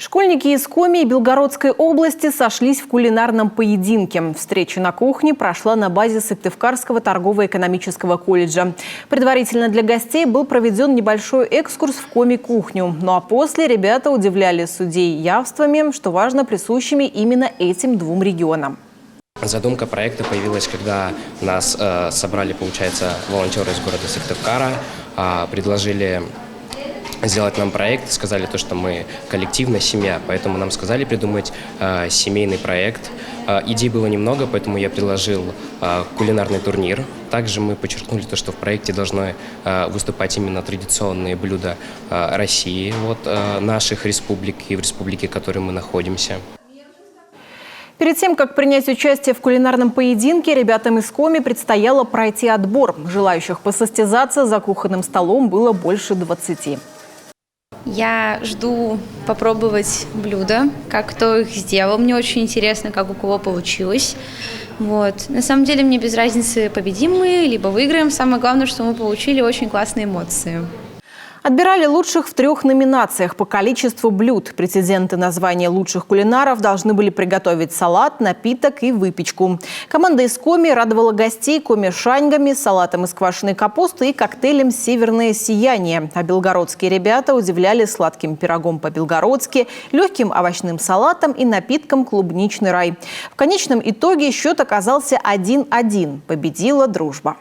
Школьники из Коми и Белгородской области сошлись в кулинарном поединке. Встреча на кухне прошла на базе Сыктывкарского торгово-экономического колледжа. Предварительно для гостей был проведен небольшой экскурс в Коми-кухню. Ну а после ребята удивляли судей явствами, что важно, присущими именно этим двум регионам. Задумка проекта появилась, когда нас собрали, получается, волонтеры из города Сыктывкара, предложили сделать нам проект, сказали то, что мы коллективная семья, поэтому нам сказали придумать семейный проект. Идей было немного, поэтому я предложил кулинарный турнир. Также мы подчеркнули то, что в проекте должны выступать именно традиционные блюда России, наших республик и в республике, в которой мы находимся. Перед тем, как принять участие в кулинарном поединке, ребятам из Коми предстояло пройти отбор. Желающих посостязаться за кухонным столом было больше 20. Я жду попробовать блюда, как кто их сделал. Мне очень интересно, как у кого получилось. На самом деле мне без разницы, победим мы, либо выиграем. Самое главное, что мы получили очень классные эмоции. Отбирали лучших в 3 номинациях по количеству блюд. Претенденты на звание лучших кулинаров должны были приготовить салат, напиток и выпечку. Команда из Коми радовала гостей коми-шаньгами, салатом из квашеной капусты и коктейлем «Северное сияние». А белгородские ребята удивляли сладким пирогом по-белгородски, легким овощным салатом и напитком «Клубничный рай». В конечном итоге счет оказался 1-1. Победила дружба.